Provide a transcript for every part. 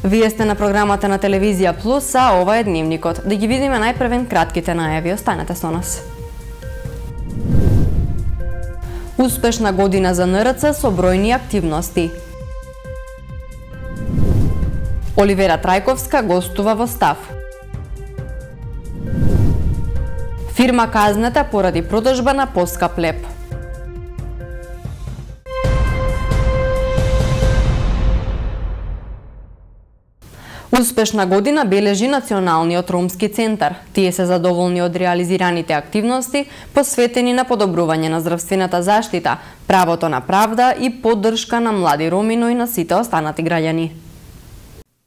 Вие сте на програмата на Телевизија Плюс, а ова е Дневникот. Да ги видиме најпрвен кратките најави. Останете со нас. Успешна година за НРЦ со бројни активности. Оливера Трајковска гостува во Став. Фирма казната поради продажба на поскап леп. Успешна година бележи Националниот ромски центар. Тие се задоволни од реализираните активности, посветени на подобрување на здравствената заштита, правото на правда и поддршка на млади роми, но и на сите останати граѓани.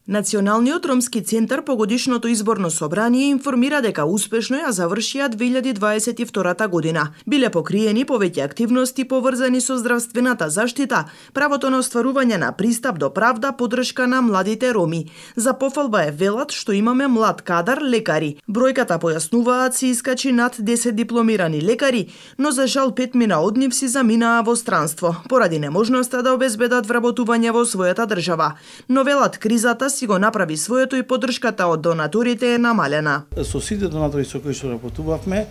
Националниот ромски центар по годишното изборно собрание информира дека успешно ја завршија 2022 година. Биле покриени повеќе активности поврзани со здравствената заштита, правото на остварување на пристап до правда, поддршка на младите роми. За пофалба е велат што имаме млад кадар лекари. Бројката, појаснуваат, се искачи над 10 дипломирани лекари, но за жал 5 од нив си заминаа во странство, поради неможноста да обезбедат вработување во својата држава. Но велат кризата си го направи своето и поддршката од донаторите е намалена. Со сите донатори со кои што работувавме,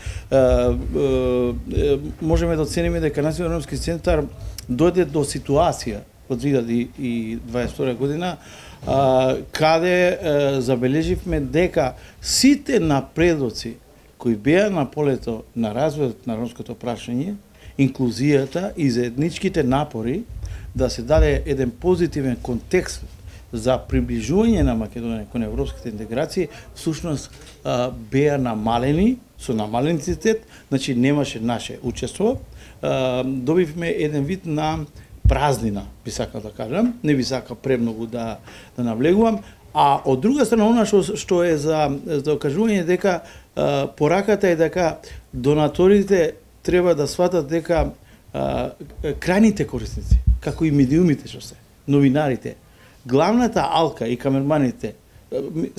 можеме да оцениме дека Националниот ромски центар дојде до ситуација во 2022 година каде забележивме дека сите напредоци кои беа на полето на развојот на ромското прашање, инклузијата и заедничките напори да се даде еден позитивен контекст за приближување на Македонија кон европските интеграции, всушност беа намалени, со намален интензитет, значи немаше наше учество. Добивме еден вид на празнина, би сакал да кажам, не би сакал премногу да навлегувам, а од друга страна, она што е за окажување дека пораката е дека донаторите треба да сватат дека крајните корисници, како и медиумите што се, новинарите, главната алка и камерманите,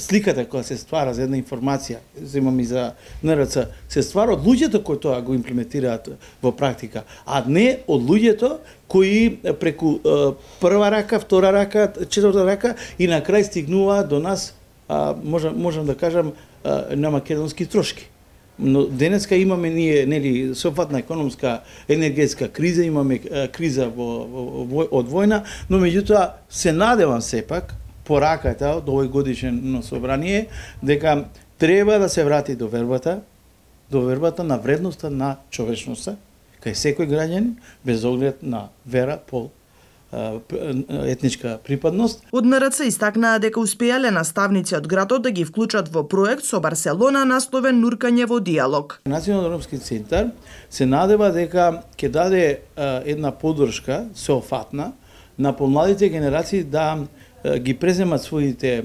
сликата која се ствара за една информација, земам и за НРЦ, се ствара од луѓето кои тоа го имплементираат во практика, а не од луѓето кои преку прва рака, втора рака, четврта рака и на крај стигнуваат до нас, можам да кажам, на македонски трошки. Но денеска имаме ние, нели, софатна економска, енергетска криза, имаме криза од војна, но меѓутоа се надевам сепак пораката од овој годишно собрание дека треба да се врати до вербата на вредноста на човечноста кај секој граѓанин без оглед на вера, пол, етничка припадност. Од НРЦ истакнаа дека успеале наставници од градот да ги вклучат во проект со Барселона насловен Нуркање во диалог. Националниот ромски центар се надева дека ќе даде една поддршка сеофатна на помладите генерации да ги преземат своите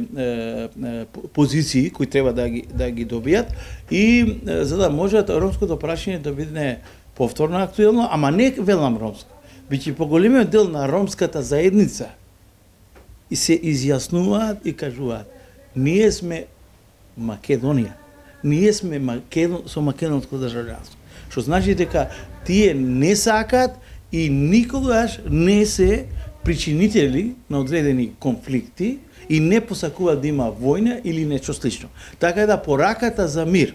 позиции кои треба да ги добијат и за да можат ромското прашање да биде повторно актуелно, ама не велам ромско, биќе поголемиот дел на ромската заедница и се изјаснуваат и кажуваат: ние сме Македонија, ние сме со македонско државјанство. Што значи дека тие не сакаат и никогаш не се причинители на одредени конфликти и не посакуваат да има војна или нешто слично. Така да пораката за мир,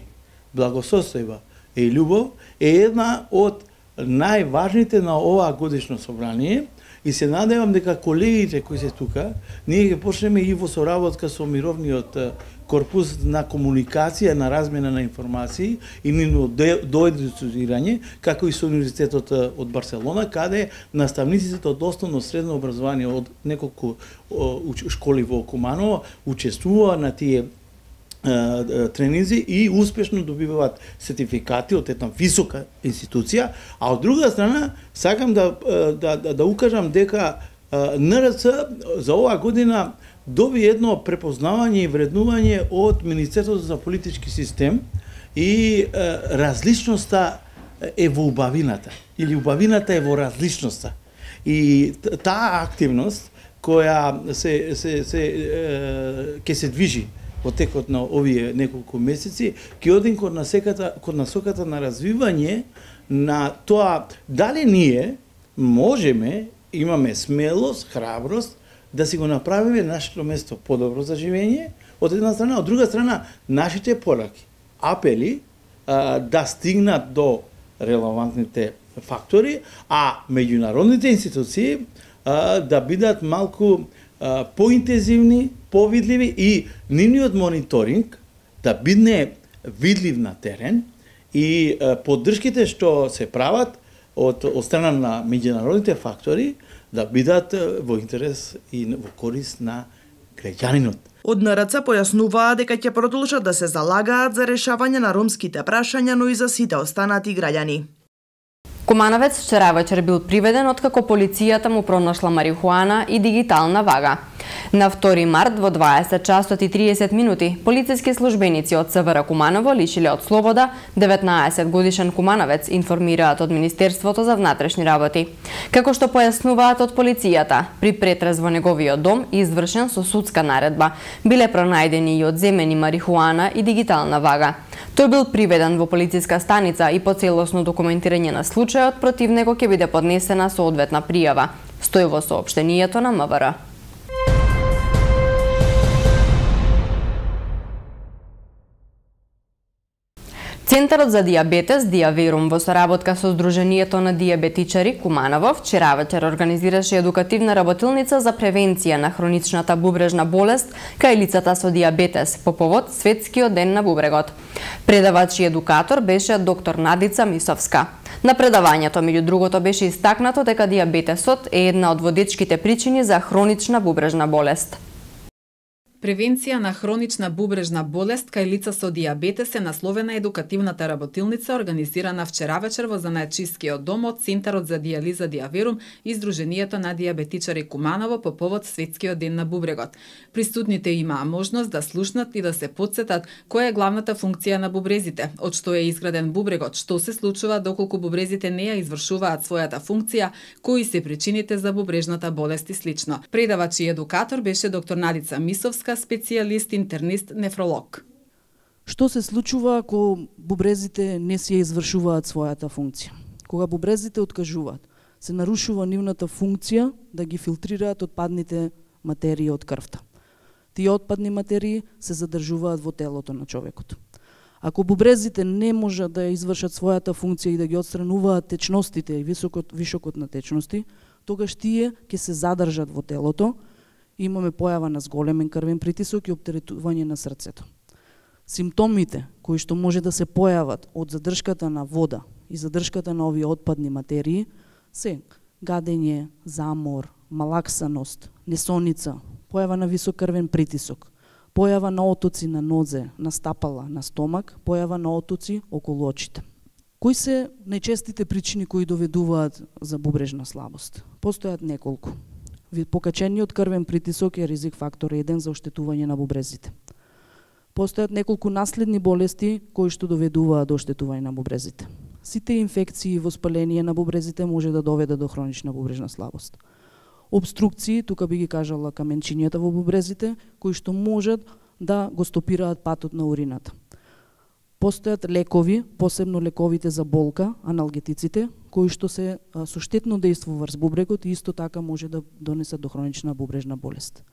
благосостојба и љубов е една од најважните на оваа годишно собрание и се надевам дека колегите кои се тука, ние ќе почнеме и во соработка со мировниот корпус на комуникација, на размена на информации и нино доедуцирање, како и со Универзитетот од Барселона, каде наставниците од основно средно образование од неколку школи во Куманово учествуваа на тие тренинзи и успешно добиваат сертификати од една висока институција, а од друга страна сакам да укажам дека НРЦ за оваа година доби едно препознавање и вреднување од Министерството за политички систем и различноста е во убавината или убавината е во различноста. И таа активност која ќе се движи во текот на овие неколку месеци, ќе оди кон насоката на развивање на тоа дали ние можеме, имаме смелост, храброст да си го направиме нашето место подобро за живење, од една страна, од друга страна, нашите пораки, апели да стигнат до релевантните фактори, а меѓународните институции да бидат малку поинтензивни, повидливи и нивниот мониторинг да бидне видлив на терен и поддршките што се прават од страна на меѓународните фактори да бидат во интерес и во корист на граѓанинот. Од НРЦ појаснуваа дека ќе продолжат да се залагаат за решавање на ромските прашања, но и за сите останати граѓани. Кумановец вчера вечер бил приведен откако полицијата му пронашла марихуана и дигитална вага. На 2 март во 20 часот и 30 минути полициски службеници од СВР Куманово лишиле од слобода 19 годишен кумановец, информираат од Министерството за внатрешни работи. Како што појаснуваат од полицијата, при претрез во неговиот дом извршен со судска наредба, биле пронајдени и одземени марихуана и дигитална вага. Тој бил приведен во полициска станица и по целосно документирање на случајот против него ќе биде поднесена соодветна пријава, стои во соопштението на МВР. Центарот за дијабетес Диаверум во соработка со Сдруженијето на дијабетичари Куманово вчера вечер организираше едукативна работилница за превенција на хроничната бубрежна болест кај лицата со дијабетес по повод Светскиот ден на бубрегот. Предавач и едукатор беше доктор Надица Мисовска. На предавањето меѓу другото беше истакнато дека дијабетесот е една од водечките причини за хронична бубрежна болест. Превенција на хронична бубрежна болест кај лица со дијабетес е насловена едукативната работилница организирана вчера вечер во Занајчискиот дом од Центарот за дијализа Диаверум и Сдруженијето на дијабетичари Куманово по повод Светскиот ден на бубрегот. Присутните имаа можност да слушнат и да се потсетат која е главната функција на бубрезите, од што е изграден бубрегот, што се случува доколку бубрезите не ја извршуваат својата функција, кои се причините за бубрежната болест и слично. Предавач и едукатор беше доктор Надица Мисовска, специјалист, интернист, нефролог. Што се случува ако бубрезите не си ја извршуваат својата функција? Кога бубрезите откажуваат, се нарушува нивната функција да ги филтрираат отпадните материи од крвта. Тие отпадни материи се задржуваат во телото на човекот. Ако бубрезите не можат да ја извршат својата функција и да ги отстрануваат течностите и вишокот на течности, тогаш тие ќе се задржат во телото. Имаме појава на зголемен крвен притисок и оптеретување на срцето. Симптомите кои што може да се појават од задршката на вода и задршката на овие отпадни материи се гадење, замор, малаксаност, несоница, појава на висок крвен притисок, појава на отоци на нозе, на стапала, на стомак, појава на отоци околу очите. Кои се најчестите причини кои доведуваат за бубрежна слабост? Постојат неколку. Покачениот крвен притисок е ризик фактор 1 за оштетување на бубрезите. Постојат неколку наследни болести кои што доведуваат до оштетување на бубрезите. Сите инфекции и воспаление на бубрезите може да доведе до хронична бубрежна слабост. Обструкции, тука би ги кажала каменчињата во бубрезите, кои што можат да го стопираат патот на урината. Постојат лекови, посебно лековите за болка, аналгетиците, кои што се со штетно дејство врз бубрегот и исто така може да донесат до хронична бубрежна болест.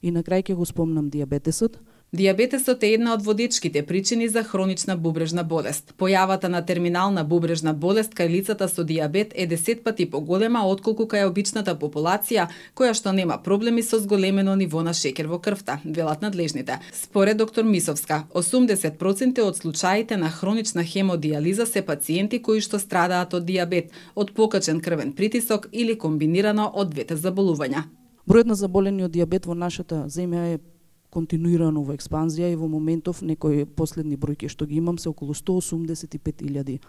И на крај ќе го спомнам дијабетесот. Дијабетесот е една од водечките причини за хронична бубрежна болест. Појавата на терминална бубрежна болест кај лицата со дијабет е 10 пати поголема отколку кај обичната популација, која што нема проблеми со зголемено ниво на шеќер во крвта, велат надлежните. Според доктор Мисовска, 80% од случаите на хронична хемодијализа се пациенти кои што страдаат од дијабет, од покачен крвен притисок или комбинирано од двете заболувања. Бројот на заболени од дијабет во нашата земја е континуирано во експанзија и во моментов некои последни бројки што ги имам се околу 185.000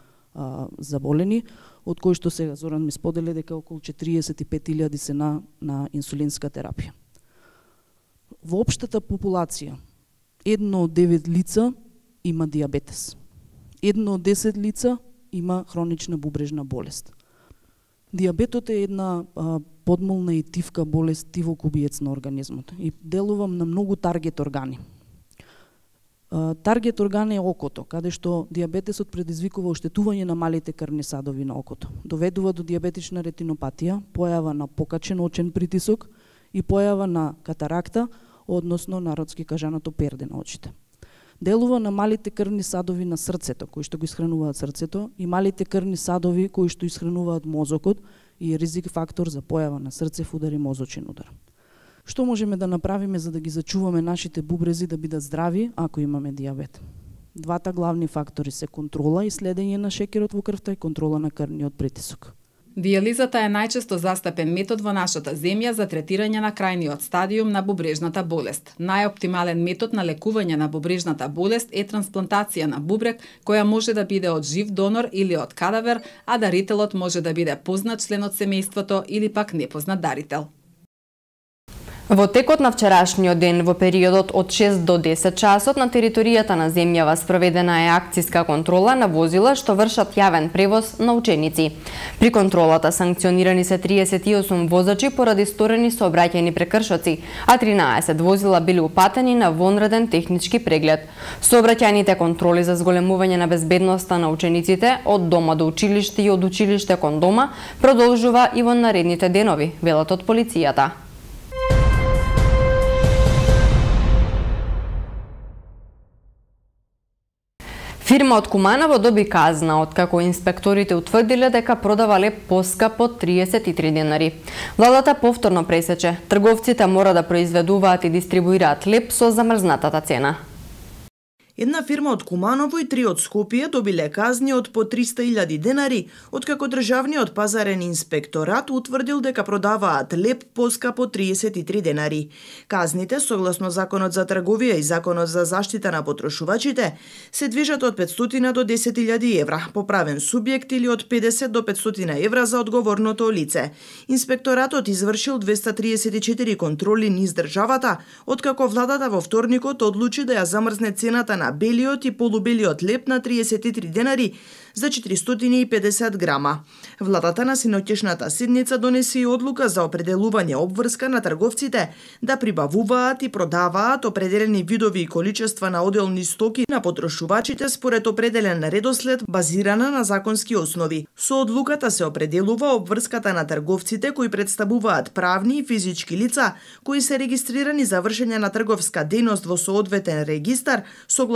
заболени, од кои што сега Зоран ми сподели дека околу 45.000 се на инсулинска терапија. Во општата популација 1 од 9 лица има дијабетес. 1 од 10 лица има хронична бубрежна болест. Дијабетот е една подмолна и тивка болест, тивок убиец на организмот и делува на многу таргет органи. Таргет орган е окото, каде што дијабетесот предизвикува оштетување на малите крвни садови на окото. Доведува до дијабетична ретинопатија, појава на покачен очен притисок и појава на катаракта, односно народски кажаното перде на очите. Делува на малите крвни садови на срцето, кои што го исхрануваат срцето, и малите крвни садови кои што исхрануваат мозокот и е ризик фактор за појава на срцев удар и мозочен удар. Што можеме да направиме за да ги зачуваме нашите бубрези да бидат здрави ако имаме дијабет? Двата главни фактори се контрола и следење на шекерот во крвта и контрола на крвниот притисок. Дијализата е најчесто застапен метод во нашата земја за третирање на крајниот стадиум на бубрежната болест. Најоптимален метод на лекување на бубрежната болест е трансплантација на бубрек, која може да биде од жив донор или од кадавер, а дарителот може да биде познат член од семејството или пак непознат дарител. Во текот на вчерашниот ден, во периодот од 6 до 10 часот, на територијата на земјава спроведена е акциска контрола на возила што вршат јавен превоз на ученици. При контролата санкционирани се 38 возачи поради сторени сообраќајни прекршоци, а 13 возила били упатени на вонреден технички преглед. Сообраќајните контроли за зголемување на безбедноста на учениците од дома до училиште и од училиште кон дома продолжува и во наредните денови, велат од полицијата. Фирма од Куманово доби казна откако инспекторите утврдиле дека продава леп поскапо од 33 денари. Владата повторно пресече, трговците мора да произведуваат и дистрибуираат леп со замрзнатата цена. Една фирма од Куманово и 3 од Скопје добиле казни од по 300.000 денари, откако државниот пазарен инспекторат утврдил дека продаваат леп поскапо 33 денари. Казните, согласно Законот за трговија и Законот за заштита на потрошувачите, се движат од 500 до 10.000 евра по правен субјект или од 50 до 500 евра за одговорното лице. Инспекторатот извршил 234 контроли низ државата, откако владата во вторникот одлучи да ја замрзне цената на белиот и полубелиот леп на 33 денари за 450 грама. Владата на синоќешната седница донесе и одлука за определување обврска на трговците да прибавуваат и продаваат определени видови и количества на одделни стоки на потрошувачите според определен редослед базирана на законски основи. Со одлуката се определува обврската на трговците кои представуваат правни и физички лица кои се регистрирани за вршење на трговска дејност во соодветен регистар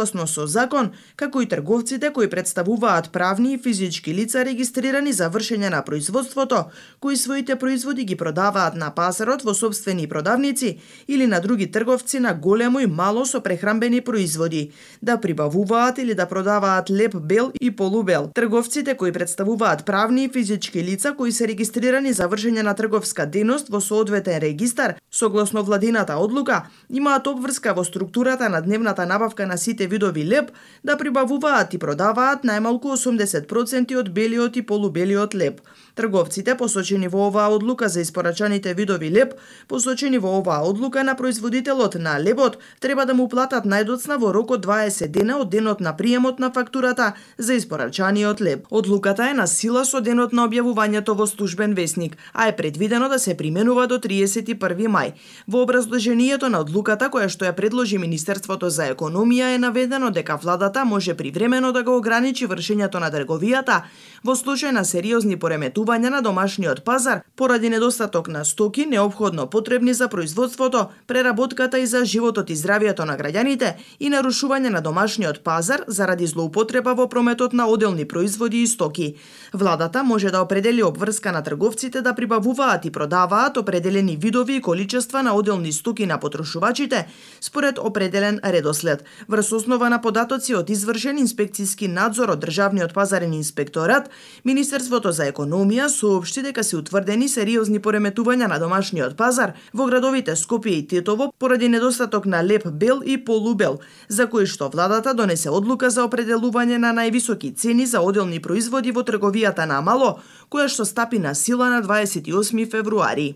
согласно со закон, како и трговците кои представуваат правни и физички лица регистрирани за вршење на производството, кои своите производи ги продаваат на пазарот во сопствени продавници или на други трговци на големо и мало со прехранбени производи, да прибавуваат или да продаваат леп бел и полубел. Трговците кои представуваат правни и физички лица кои се регистрирани за вршење на трговска дејност во соодветен регистар, согласно владината одлука, имаат обврска во структурата на дневната набавка на сите видови леп да прибавуваат и продаваат најмалку 80% од белиот и полубелиот леп. Трговците посочени во оваа одлука за испорачаните видови леп, посочени во оваа одлука на производителот на лебот, треба да му платат најдоцна во рок од 20 дена од денот на приемот на фактурата за испорачаниот леп. Одлуката е на сила со денот на објавувањето во Службен весник, а е предвидено да се применува до 31 мај. Во образложението на одлуката која што ја предложи Министерството за економија е наведено дека владата може привремено да го ограничи вршењето на трговијата во случај на сериозни пореметувања на домашниот пазар поради недостаток на стоки неопходно потребни за производството, преработката и за животот и здравието на граѓаните и нарушување на домашниот пазар заради злоупотреба во прометот на одделни производи и стоки. Владата може да определи обврска на трговците да прибавуваат и продаваат определени видови и количества на одделни стоки на потрошувачите според определен редослед. Врз основа на податоци од извршен инспекцијски надзор од Државниот пазарен инспекторат, Министерството за економија соопшти дека се утврдени сериозни пореметувања на домашниот пазар во градовите Скопје и Тетово поради недостаток на леп бел и полубел, за кои што владата донесе одлука за определување на највисоки цени за одделни производи во трговијата на мало, која што стапи на сила на 28 февруари.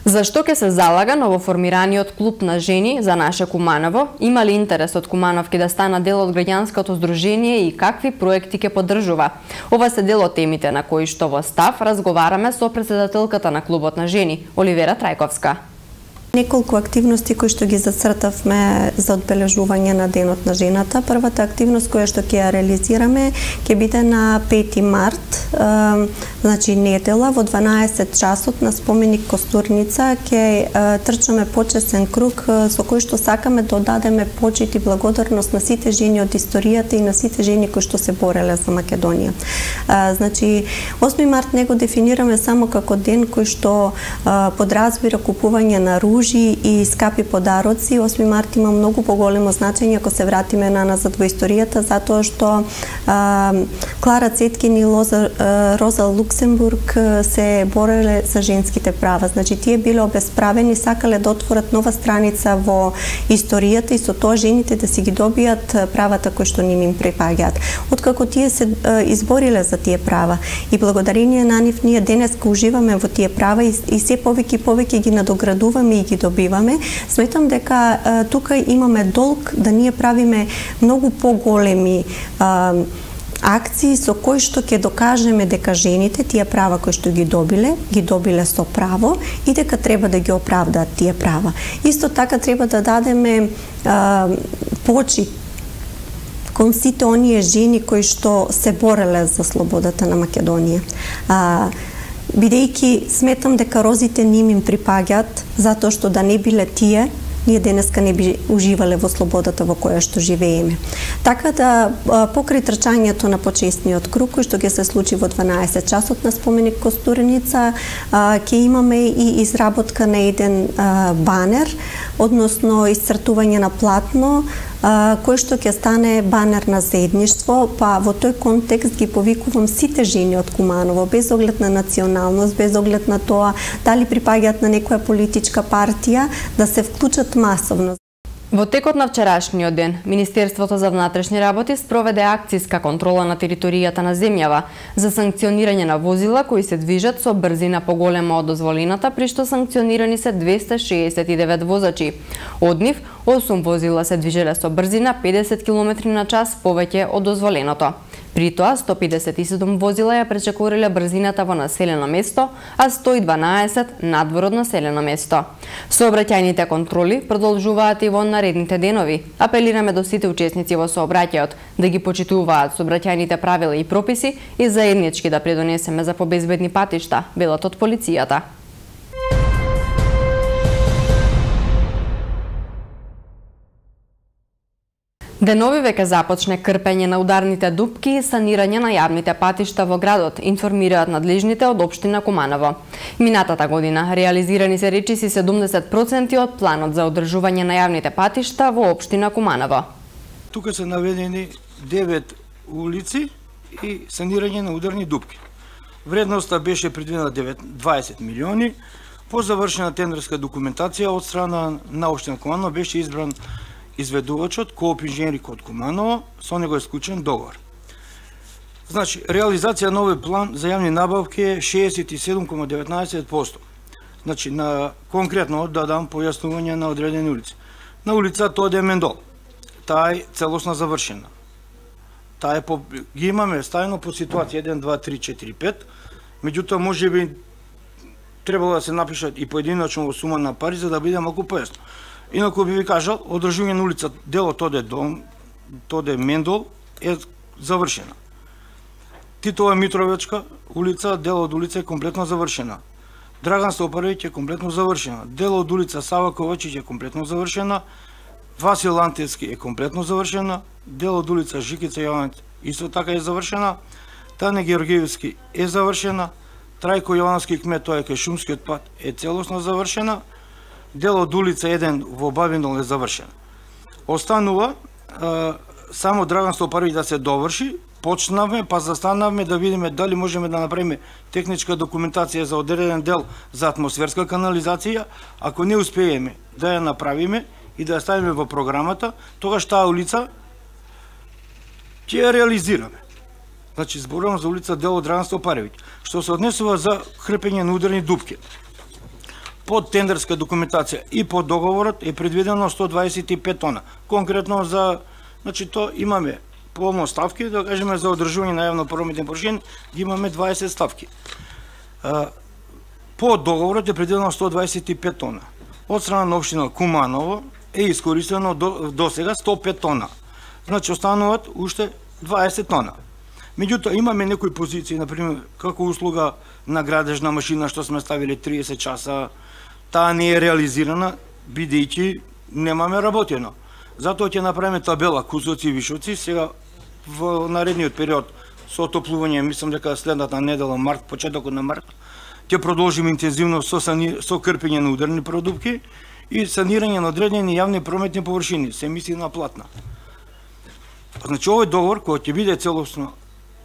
Зашто ќе се залага новоформираниот клуб на жени за наше Куманово? Има ли интерес од кумановки да стана дел од граѓанското здружение и какви проекти ќе поддржува? Ова се дел од темите на кои што во Став разговараме со претседателката на клубот на жени, Оливера Трајковска. Неколку активности кои што ги зацртавме за одбележување на Денот на жената. Првата активност која што ќе ја реализираме ќе биде на 5 март, значи недела во 12 часот на споменик Костурница ќе трчаме почесен круг со кој што сакаме да одадеме почит и благодарност на сите жени од историјата и на сите жени кои што се бореле за Македонија. Значи 8 март него дефинираме само како ден кој што подразбира купување на ружи и скапи подароци. 8 март има многу поголемо значење ако се вратиме назад во историјата, затоа што Клара Цеткин и Роза Луксембург се бореле за женските права. Значи тие биле обесправени, сакале да отворат нова страница во историјата и со тоа жените да си ги добијат правата кои што ним припаѓаат. Откако тие се избориле за тие права и благодарение на нив ние денеска уживаме во тие права и се повеќе и повеќе ги надоградуваме и ги добиваме, сметам дека тука имаме долг да ние правиме многу поголеми акции со кои што ќе докажеме дека жените тие права кои што ги добиле со право и дека треба да ги оправдаат тие права. Исто така треба да дадеме почит кон сите оние жени кои што се бореле за слободата на Македонија. Бидејќи сметам дека розите им припаѓаат, затоа што да не биле тие, ние денеска не би уживале во слободата во која што живееме. Така да, покрај трчањето на почесниот круг, кој што ќе се случи во 12 часот на споменик Костурница, ќе имаме и изработка на еден банер, односно исцртување на платно, кој што ќе стане банер на заедништво, па во тој контекст ги повикувам сите жени од Куманово, без оглед на националност, без оглед на тоа дали припаѓаат на некоја политичка партија, да се вклучат масовно. Во текот на вчерашниот ден, Министерството за внатрешни работи спроведе акцијска контрола на територијата на земјава за санкционирање на возила кои се движат со брзина поголема од дозволената, при што санкционирани се 269 возачи. Од нив, 8 возила се движеле со брзина 50 км на час повеќе од дозволеното. При тоа 157 возила ја пречекориле брзината во населено место, а 112 надвор од населено место. Сообраќајните контроли продолжуваат и во наредните денови. Апелираме до сите учесници во сообраќајот да ги почитуваат сообраќајните правила и прописи и заеднички да придонесеме за побезбедни патишта, велат од полицијата. Денови веќе започне крпење на ударните дупки и санирање на јавните патишта во градот, информираат надлежните од општина Куманово. Минатата година реализирани се речиси 70% од планот за одржување на јавните патишта во општина Куманово. Тука се наведени 9 улици и санирање на ударни дупки. Вредноста беше предвидена 20 милиони. По завршена тендерска документација од страна на општина Куманово беше избран изведувачот Кооп инженерик од Куманово, со него е склучен договор. Значи, реализација на овој план за јавни набавки е 67,19%. Значи, конкретно да дам појаснување на одредени улици. На улица Тоде Мендол, таа е целосно завршена. Таа ги имаме стајно по ситуација 1, 2, 3, 4, 5, меѓутоа можеби требало да се напишат и поединочно во сума на пари за да биде малку појасно. Инаку би ви кажал, одржување на улица дело Тоде Мендол е завршена. Титова Митровечка улица, дело од улица е комплетно завршена. Драган Стопаровиќ е комплетно завршена. Дело од улица Сава Ковачиќ е комплетно завршена. Васил Антевски е комплетно завршена. Дело од улица Жикица Јованец исто така е завршена. Тане Георгиевски е завршена. Трајко Јовановски кмет, тоа е кај Шумскиот пат, е целосно завршена. Дело од улица 1 во Бабинол е завршен. Останува само Драган Стопаровиќ да се доврши. Почнавме, па застанавме да видиме дали можеме да направиме техничка документација за одреден дел за атмосферска канализација. Ако не успееме да ја направиме и да ја ставиме во програмата, тогаш таа улица ќе ја реализираме. Значи, зборувам за улица дело Драган Стопаровиќ. Што се однесува за крпење на ударни дупки. Под тендерска документација и под договорот е предвидено 125 тона. Конкретно за, значи, то имаме полно ставки, да кажеме за одржување на јавно прометни површини, ги имаме 20 ставки. По договорот е предвидено 125 тона. од страна на општина Куманово е искористено до сега 105 тона. Значи остануваат уште 20 тона. Меѓутоа имаме некои позиции, например, како услуга на градежна машина што сме ставили 30 часа, таа не е реализирана бидејќи немаме работено. Затоа ќе направиме табела Кусовци и Вишовци сега во наредниот период со отоплување, мислам дека следната недела март, почетокот на март, ќе продолжиме интензивно со крпење на ударни продупки и санирање на одредени јавни прометни површини, се мисли на платна. Значи овој договор кој ќе биде целосно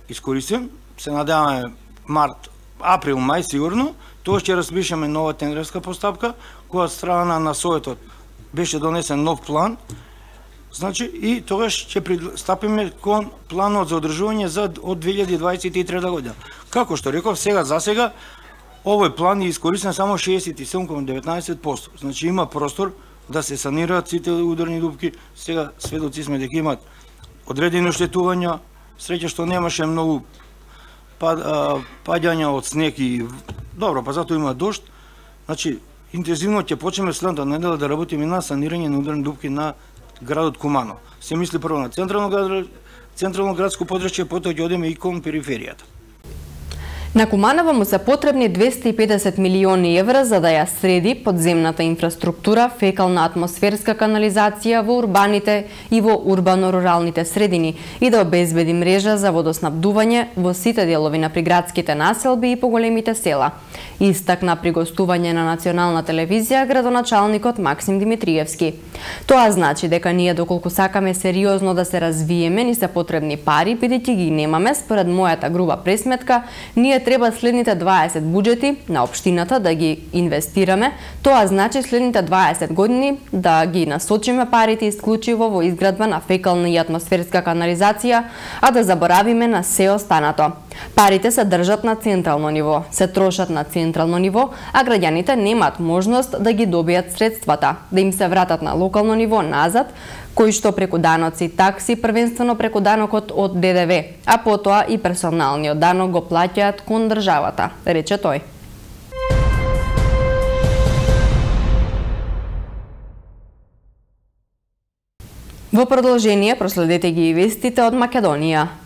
искористен, се надеваме март, април, мај сигурно, тоа ќе распишеме нова тендерска постапка, која страна на Советот беше донесен нов план, значи и тогаш ќе пристапиме кон планот за одржување од 2023 година. Како што реков, за сега овој план е искористен само 67,19%. Значи има простор да се санираат сите ударни дупки. Сега сведоци сме дека имаат одредени оштетувања, среќа што немаше многу паѓања од снег и добро, па затоа има дожд. Значи интензивно ќе почнеме следната недела да работиме на санирање на ударни дупки на градот Куманово. Се мисли прво на централно градско подрачје, потоа ќе одиме и кон периферијата. На Куманово му се потребни 250 милиони евра за да ја среди подземната инфраструктура, фекална атмосферска канализација во урбаните и во урбано-руралните средини и да обезбеди мрежа за водоснабдување во сите делови на приградските населби и поголемите села. Истакна при гостување на национална телевизија градоначалникот Максим Димитриевски. Тоа значи дека ние доколку сакаме сериозно да се развиеме, ни се потребни пари, бидејќи ги немаме, според мојата груба пресметка, ние треба следните 20 буџети на општината да ги инвестираме, тоа значи следните 20 години да ги насочиме парите исклучиво во изградба на фекална и атмосферска канализација, а да заборавиме на се останато. Парите се држат на централно ниво, се трошат на централно ниво, а граѓаните немаат можност да ги добијат средствата, да им се вратат на локално ниво назад, кои што преку даноци и такси, првенствено преку данокот од ДДВ, а потоа и персоналниот данок го плаќаат кон државата, рече тој. Во продолжение проследете ги и вестите од Македонија.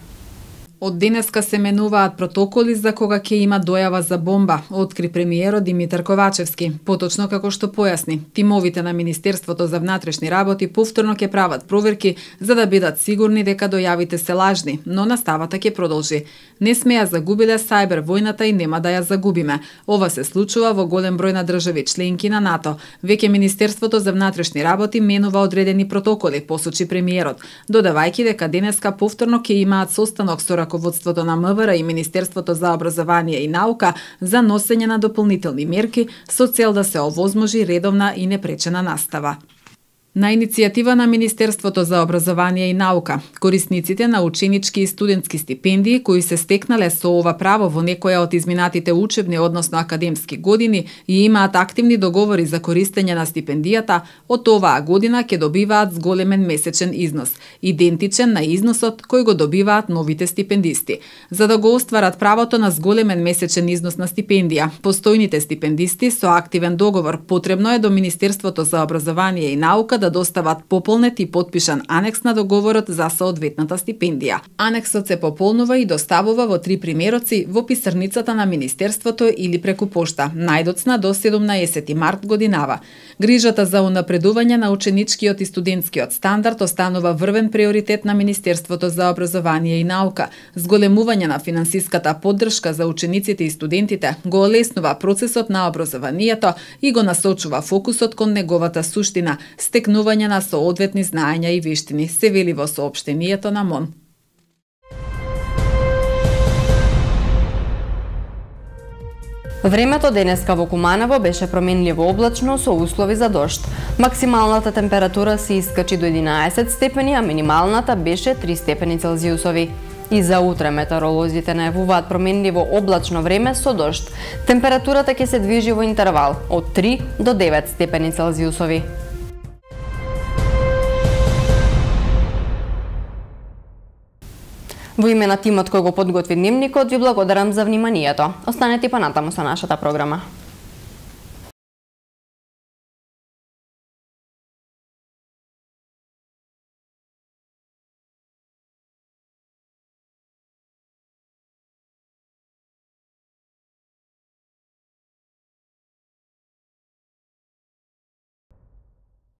Од денеска се менуваат протоколи за кога ќе има дојава за бомба, откри премиерот Димитар Ковачевски. Поточно како што појасни, тимовите на Министерството за внатрешни работи повторно ќе прават проверки за да бидат сигурни дека дојавите се лажни, но наставата ќе продолжи. Не сме ја загубиле сајбер војната и нема да ја загубиме. Ова се случува во голем број на држави членки на НАТО. Веќе Министерството за внатрешни работи менува одредени протоколи, посочи премиерот, додавајќи дека денеска повторно ќе имаат состанок со раководството на МВР и Министерството за образование и наука за носење на дополнителни мерки со цел да се овозможи редовна и непречена настава. На иницијатива на Министерството за образование и наука, корисниците на ученички и студентски стипендии кои се стекнале со ова право во некоја од изминатите учебни, односно академски години и имаат активни договори за користење на стипендијата, од оваа година ќе добиваат зголемен месечен износ, идентичен на износот кој го добиваат новите стипендисти. За да го остварат правото на зголемен месечен износ на стипендија, постојните стипендисти со активен договор потребно е до Министерството за образование и наука да достават пополнет и потпишан анекс на договорот за соодветната стипендија. Анексот се пополнува и доставува во 3 примероци во писарницата на Министерството или преку пошта, најдоцна до 17 март годинава. Грижата за унапредување на ученичкиот и студентскиот стандард останува врвен приоритет на Министерството за образование и наука. Зголемување на финансиската поддршка за учениците и студентите го олеснува процесот на образованието и го насочува фокусот кон неговата суштина, стекнување на соодветни знаења и вештини, се вели во соопштението на МОН. Времето денеска во Куманово беше променливо облачно со услови за дожд. Максималната температура се искачи до 11 степени, а минималната беше 3 степени Целзиусови. И за утре метеоролозите најавуваат променливо облачно време со дожд. Температурата ќе се движи во интервал од 3 до 9 степени Целзиусови. Во име на тимот кој го подготви дневникот, ви благодарам за вниманието. Останете понатаму со нашата програма.